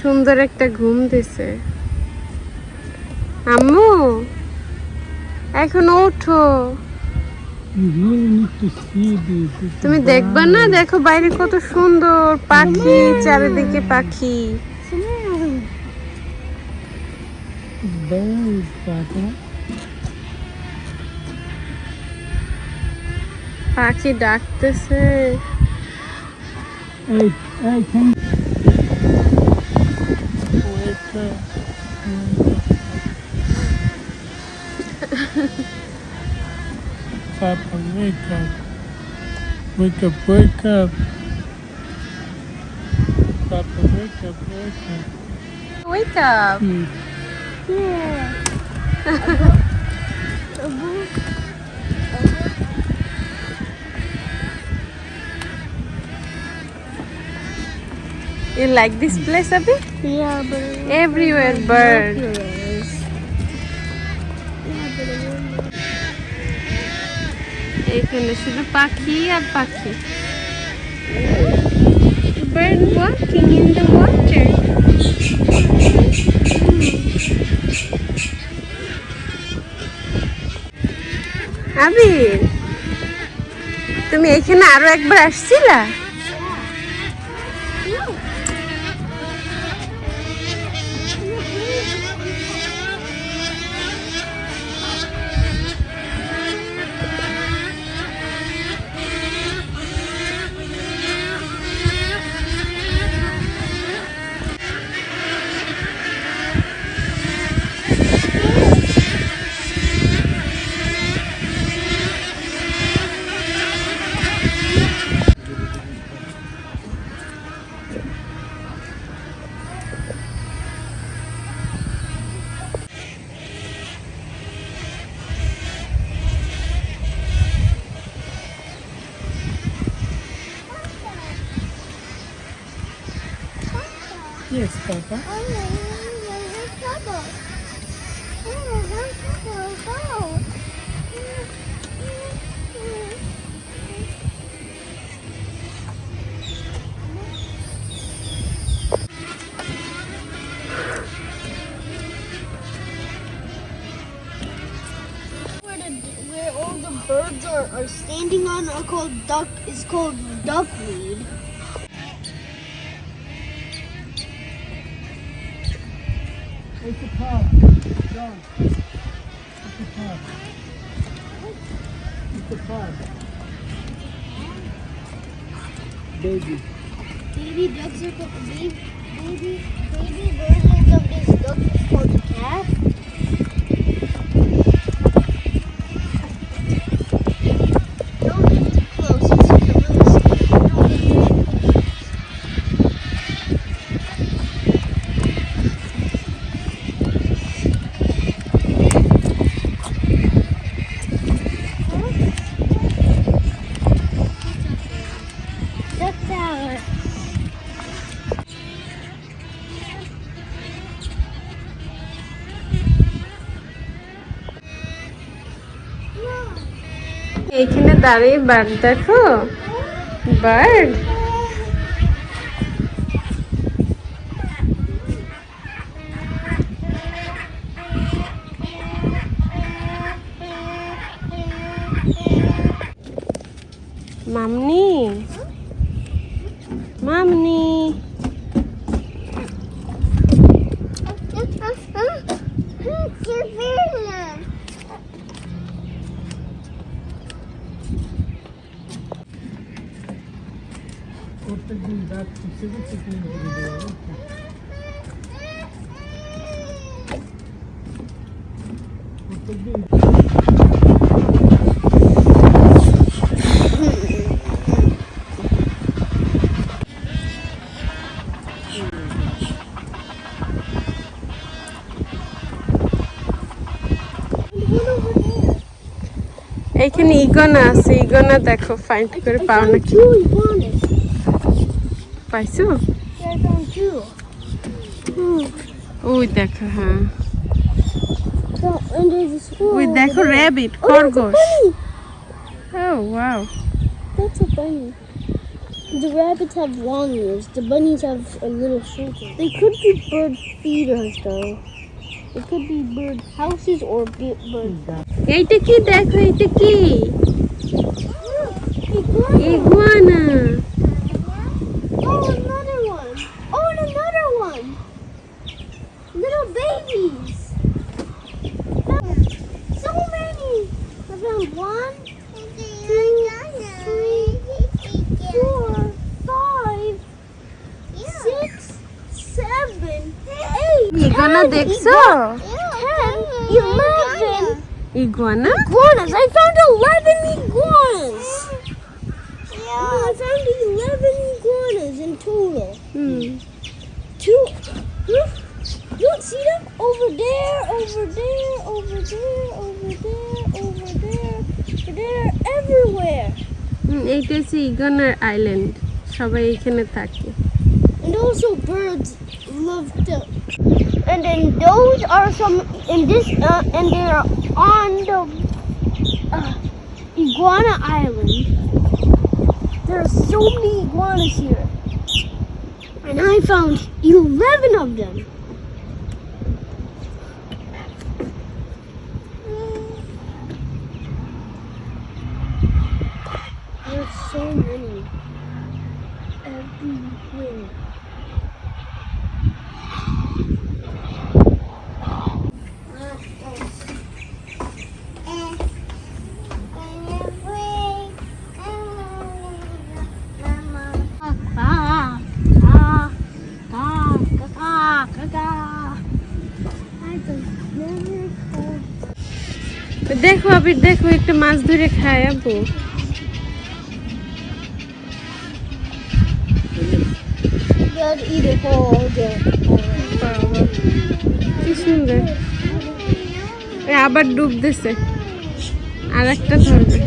সুন্দর একটা ঘুম দিছে। আম্মু এখন ওঠো, তুমি দেখবা না? দেখো বাইরে কত সুন্দর পাখি, চারিদিকে পাখি। পাখি ডাকতেছে। Papa, wake up. Wake up, wake up. Papa, wake up, wake up. Wake up. Yeah. You like this place, Abhi? Yeah, but Everywhere birds. এখানে শুধু পাখি আর পাখি। Bird walking in the water. আবির, তুমি এখানে আরো একবার আসছিলা? Yes, Papa. Where all the birds are standing on are called duckweed. It's a pub. John. It's a pub. It's a pub. Baby. Baby ducks are called baby versions of this duck is called a calf. Don't get too close. It's really scary. Duck tower. এইখানে দাঁড়িয়ে bird দেখো, bird. মামনি, মামনি, প্রত্যেকদিন রাত কিছু প্রত্যেকদিন এইখানে ইগনা আছে, ইগনা দেখো, ফাইন্ড করে পাও নাকি? পাইছো? ওই দেখো, হ্যাঁ ওই দেখো র্যাবিট, খরগোশ। Oh wow, that's a bunny. The rabbits have long ears. The bunnies have a little shorter. They could be bird feeders, though. They could be bird houses or bird. এইটা কি দেখো, এটা কি? Iguana. Oh, another one. Oh, and another one. Little babies. So many. I found 1, 2, 3, 4, 5, 6, 7, 8. Iguana দেখছো? 10, 11 iguana? iguanas. I found 11 iguanas. I found 11 iguanas in total. Hmm. Two. You don't see them? Over there, over there, over there, over there, over there, over there, everywhere. এইটা হচ্ছে ইগুয়ানার island, সবাই এখানে থাকে। And also birds love to. And then those are some in this, and they're on the iguana island. There are so many iguanas here, and I found 11 of them. There's so many everywhere. দেখো আবির, দেখো একটা মাছ ধরে খায় আব্বু। They'll eat it whole day. কি সুন্দর। আবার ডুব দিছে, আর একটা ধরবে।